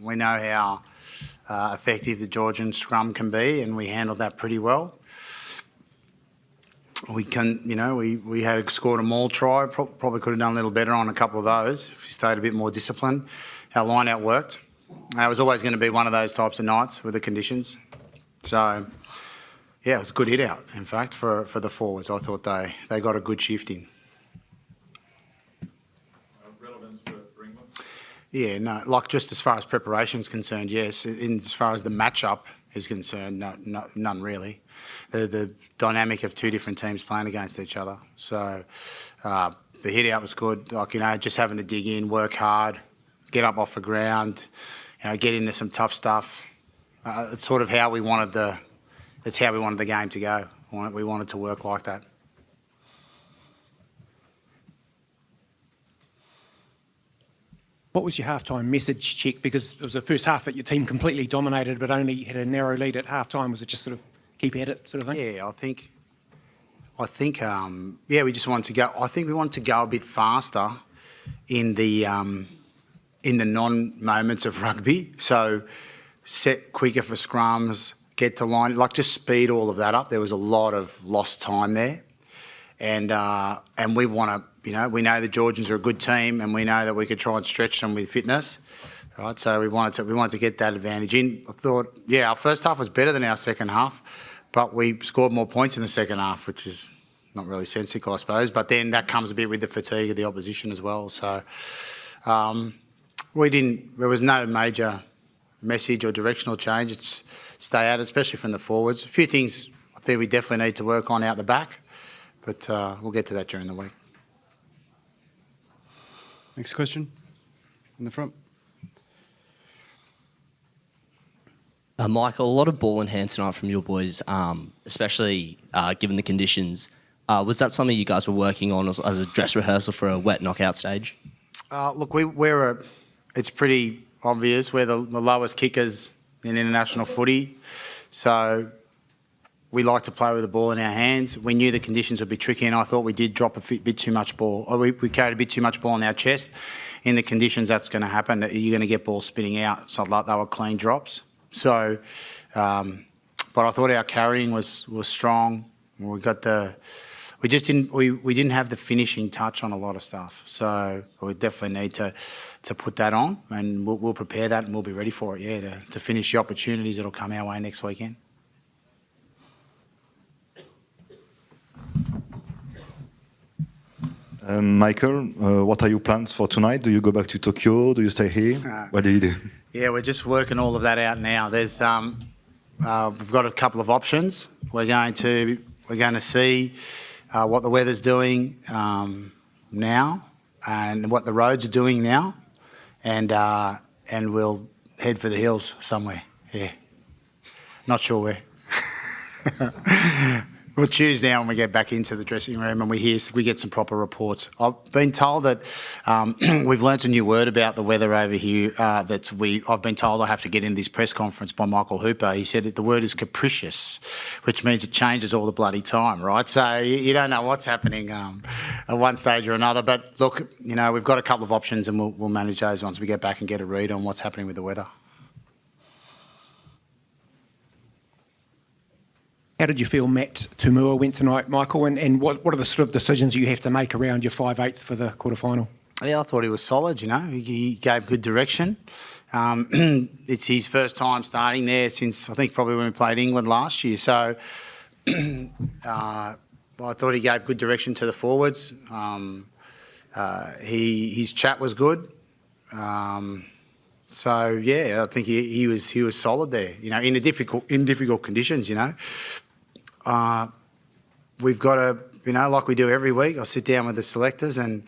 we know how effective the Georgian scrum can be, and we handled that pretty well. We had scored a maul try. Probably could have done a little better on a couple of those if we stayed a bit more disciplined. Our line out worked. It was always going to be one of those types of nights with the conditions. So, yeah, it was a good hit out, in fact, for the forwards. I thought they got a good shift in. Relevance for England? Yeah, no, like just as far as preparation is concerned, yes. As far as the matchup is concerned, no, none really. The dynamic of two different teams playing against each other. So the hit out was good. Like, just having to dig in, work hard, get up off the ground, get into some tough stuff. It's sort of how we wanted the game to go. We wanted to work like that. What was your halftime message, Cheik? Because it was the first half that your team completely dominated, but only had a narrow lead at halftime. Was it just sort of keep at it, sort of thing? Yeah, I think. We just wanted to go. I think we wanted to go a bit faster in the non-moments of rugby. So set quicker for scrums, get to line, like just speed all of that up. There was a lot of lost time there, and we want to. We know the Georgians are a good team, and we know that we could try and stretch them with fitness, right? So we wanted to get that advantage in. I thought, our first half was better than our second half, but we scored more points in the second half, which is not really sensical, I suppose. But then that comes a bit with the fatigue of the opposition as well. So there was no major message or directional change. It's stay at it, especially from the forwards. A few things I think we definitely need to work on out the back, but we'll get to that during the week. Next question, in the front. Michael, a lot of ball in hand tonight from your boys, especially given the conditions. Was that something you guys were working on as a dress rehearsal for a wet knockout stage? Look, it's pretty obvious we're the lowest kickers in international footy, so we like to play with the ball in our hands. We knew the conditions would be tricky, and I thought we did drop a bit too much ball. We carried a bit too much ball in our chest. In the conditions, that's going to happen. You're going to get balls spinning out. So like they were clean drops. So, but I thought our carrying was strong. We didn't have the finishing touch on a lot of stuff. So we definitely need to put that on, and we'll prepare that, and we'll be ready for it. Yeah, to finish the opportunities that'll come our way next weekend. Michael, what are your plans for tonight? Do you go back to Tokyo? Do you stay here? What do you do? Yeah, we're just working all of that out now. There's we've got a couple of options. We're going to see what the weather's doing now and what the roads are doing now, and we'll head for the hills somewhere. Yeah, not sure where. We'll choose now when we get back into the dressing room and we get some proper reports. I've been told that we've learnt a new word about the weather over here. I've been told I have to get into this press conference by Michael Hooper. He said that the word is capricious, which means it changes all the bloody time, right? So you don't know what's happening at one stage or another. But look, we've got a couple of options, and we'll manage those once we get back and get a read on what's happening with the weather. How did you feel Matt Tumua went tonight, Michael? And what are the sort of decisions you have to make around your 5/8 for the quarterfinal? Yeah, I thought he was solid, He gave good direction. It's his first time starting there since, I think, probably when we played England last year. So I thought he gave good direction to the forwards. His chat was good. So, yeah, I think he was solid there, in difficult conditions, We've got to, like we do every week, I'll sit down with the selectors and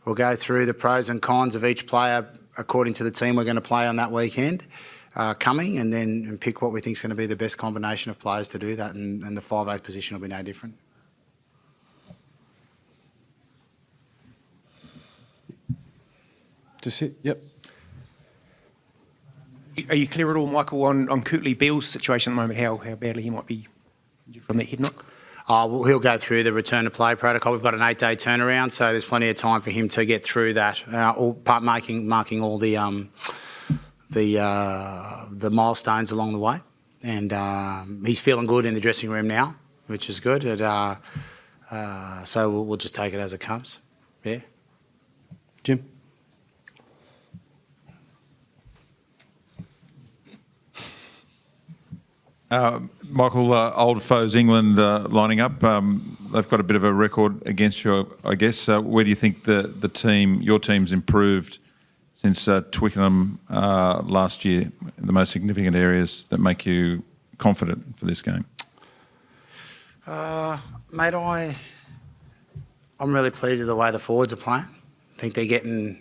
we'll go through the pros and cons of each player according to the team we're going to play on that weekend coming, and pick what we think is going to be the best combination of players to do that, and the 5/8 position will be no different. Just it, yep. Are you clear at all, Michael, on Kurtley Beale's situation at the moment, how badly he might be from that head knock? Well, he'll go through the return to play protocol. We've got an 8-day turnaround, so there's plenty of time for him to get through that. Marking all the the milestones along the way, and he's feeling good in the dressing room now, which is good. So we'll just take it as it comes. Yeah. Jim? Michael, old foes England lining up. They've got a bit of a record against you, I guess. Where do you think your team's improved since Twickenham last year? The most significant areas that make you confident for this game? Mate, I'm really pleased with the way the forwards are playing. I think they're getting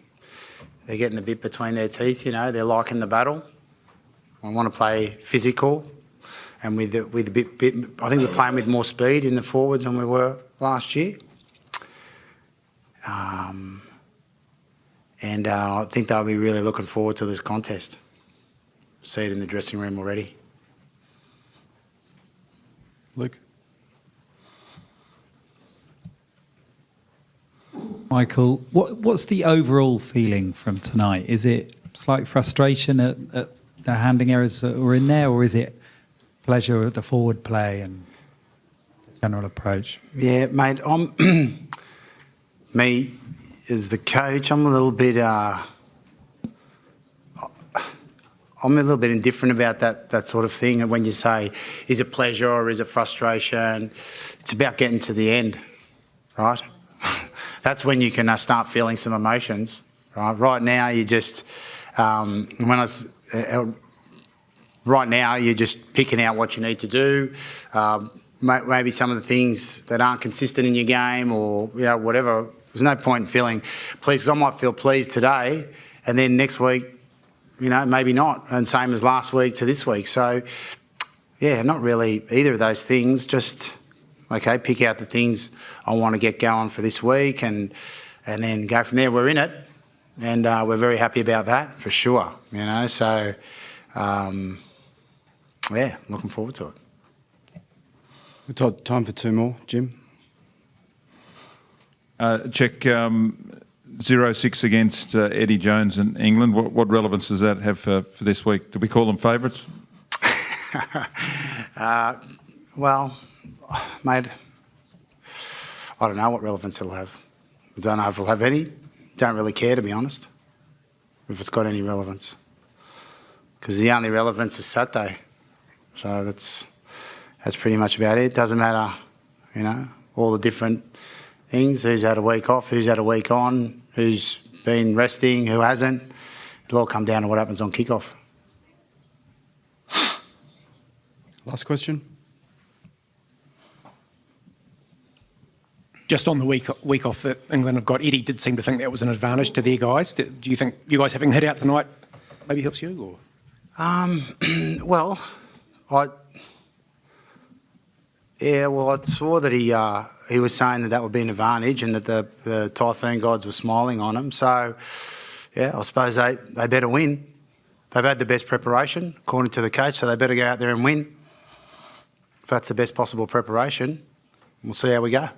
a bit between their teeth. They're liking the battle. I want to play physical. And with a bit, I think we're playing with more speed in the forwards than we were last year. And I think they'll be really looking forward to this contest. See it in the dressing room already. Luke? Michael, what's the overall feeling from tonight? Is it slight frustration at the handling errors that were in there, or is it pleasure at the forward play and general approach? Yeah, mate. Me as the coach, I'm a little bit indifferent about that sort of thing. And when you say, is it pleasure or is it frustration? It's about getting to the end, right? That's when you can start feeling some emotions, right? Right now, you just Right now, you're just picking out what you need to do. Maybe some of the things that aren't consistent in your game, or whatever. There's no point in feeling pleased. 'Cause I might feel pleased today, and then next week, maybe not. And same as last week to this week. So, yeah, not really either of those things. Just pick out the things I want to get going for this week, and then go from there. We're in it, and we're very happy about that for sure. So. Yeah, looking forward to it. We've got time for two more. Jim? Check 0-6 against Eddie Jones in England. What relevance does that have for this week? Do we call them favourites? Well, mate, I don't know what relevance it'll have. I don't know if it'll have any. Don't really care, to be honest, if it's got any relevance. Because the only relevance is Saturday. So that's pretty much about it. Doesn't matter, all the different things. Who's had a week off, who's had a week on, who's been resting, who hasn't. It'll all come down to what happens on kickoff. Last question. Just on the week off that England have got, Eddie did seem to think that was an advantage to their guys. Do you think you guys having hit out tonight maybe helps you? Or? Well, I saw that he was saying that would be an advantage, and that the Typhoon gods were smiling on him. So, yeah, I suppose they better win. They've had the best preparation, according to the coach, so they better go out there and win. If that's the best possible preparation, we'll see how we go.